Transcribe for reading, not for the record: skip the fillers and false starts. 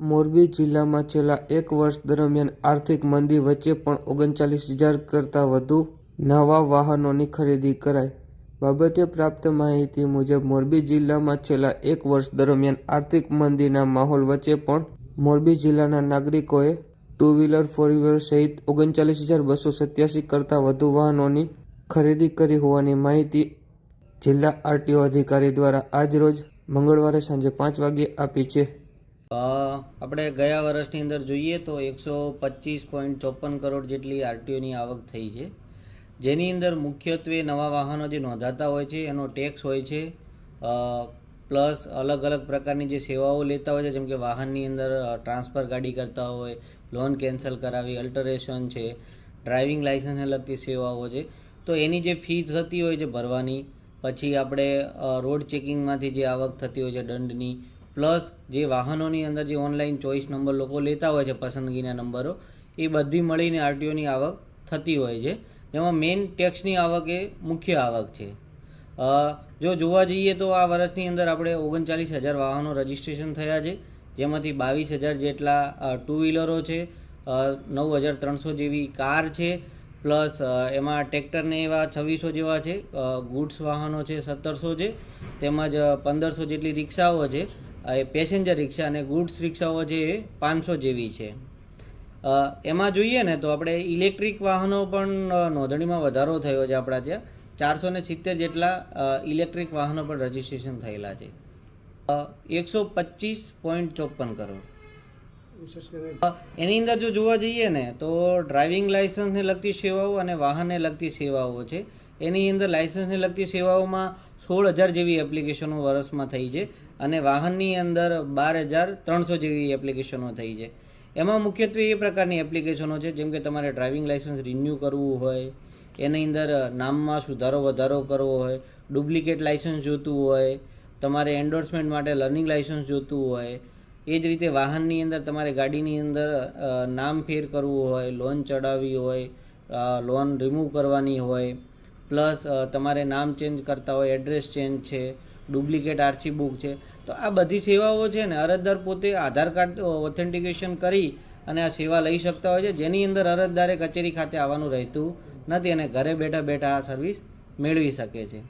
મોરબી જિલ્લામાં છેલ્લા એક વર્ષ દરમિયાન આર્થિક મંદી વચ્ચે પણ 39,000 કરતાં વધુ નવા વાહનોની ખરીદી કરાઈ. બાબતે પ્રાપ્ત માહિતી મુજબ મોરબી જિલ્લામાં છેલ્લા એક વર્ષ દરમિયાન આર્થિક મંદીના માહોલ વચ્ચે પણ મોરબી જિલ્લાના નાગરિકોએ ટુ વ્હીલર, ફોર વ્હીલર સહિત 39,287 કરતાં વધુ વાહનોની ખરીદી કરી હોવાની માહિતી જિલ્લા આરટીઓ અધિકારી દ્વારા આજરોજ મંગળવારે સાંજે 5 વાગ્યે આપી છે. આપણે ગયા વર્ષની અંદર જોઈએ તો 125.54 કરોડ જેટલી આરટીઓની આવક થઈ છે, જેની અંદર મુખ્યત્વે નવા વાહનો જે નોંધાતા હોય છે એનો ટેક્સ હોય છે, પ્લસ અલગ અલગ પ્રકારની જે સેવાઓ લેતા હોય છે, જેમ કે વાહનની અંદર ટ્રાન્સફર ગાડી કરતા હોય, લોન કેન્સલ કરાવી, અલ્ટરેશન છે, ડ્રાઇવિંગ લાઇસન્સને લગતી સેવાઓ છે, તો એની જે ફી થતી હોય છે ભરવાની, પછી આપણે રોડ ચેકિંગમાંથી જે આવક થતી હોય છે દંડની, પ્લસ જે વાહનોની અંદર જે ઓનલાઈન ચોઈસ નંબર લોકો લેતા હોય છે, પસંદગીના નંબરો, એ બધી મળીને આરટીઓની આવક થતી હોય છે, જેમાં મેઇન ટેક્સની આવક એ મુખ્ય આવક છે. જો જોવા જઈએ તો આ વર્ષની અંદર આપણે 39,000 વાહનો રજીસ્ટ્રેશન થયા છે, જેમાંથી 22,000 જેટલા ટુ વ્હીલરો છે, 9,300 જેવી કાર છે, પ્લસ એમાં ટ્રેક્ટરને એવા 2600 જેવા છે, ગુડ્સ વાહનો છે 1700 છે, તેમજ 1500 જેટલી રિક્ષાઓ છે, એ પેસેન્જર રિક્ષા, અને ગુડ્સ રિક્ષાઓ છે એ 500 જેવી છે. એમાં જોઈએ ને તો આપણે ઇલેક્ટ્રિક વાહનો પણ નોંધણીમાં વધારો થયો છે. આપણા ત્યાં 470 જેટલા ઇલેક્ટ્રિક વાહનો પણ રજીસ્ટ્રેશન થયેલા છે. 125.54 કરોડ. એની અંદર જો જોવા જઈએ ને તો ડ્રાઇવિંગ લાઇસન્સને લગતી સેવાઓ અને વાહનને લગતી સેવાઓ છે. એની અંદર લાઇસન્સને લગતી સેવાઓમાં 16,000 જેવી એપ્લિકેશનો વર્ષમાં થઈ છે, અને વાહનની અંદર 12,300 જેવી એપ્લિકેશનો થઈ છે. એમાં મુખ્યત્વે એ પ્રકારની એપ્લિકેશનો છે, જેમ કે તમારે ડ્રાઇવિંગ લાઇસન્સ રિન્યૂ કરવું હોય, એની અંદર નામમાં સુધારો વધારો કરવો હોય, ડુપ્લિકેટ લાઇસન્સ જોતું હોય, તમારે એન્ડોર્સમેન્ટ માટે લર્નિંગ લાઇસન્સ જોતું હોય, એ જ રીતે વાહનની અંદર તમારે ગાડીની અંદર નામ ફેર કરવું હોય, લોન ચડાવવી હોય, લોન રિમૂવ કરવાની હોય, પ્લસ તમારે નામ ચેન્જ કરતા હોય, એડ્રેસ ચેન્જ છે, ડુપ્લિકેટ આરસી બુક છે, તો આ બધી સેવાઓ છે ને અરજદાર પોતે આધાર કાર્ડ ઓથેન્ટિકેશન કરી અને આ સેવા લઈ શકતા હોય છે, જેની અંદર અરજદારે કચેરી ખાતે આવવાનું રહેતું નથી અને ઘરે બેઠા બેઠા આ સર્વિસ મેળવી શકે છે.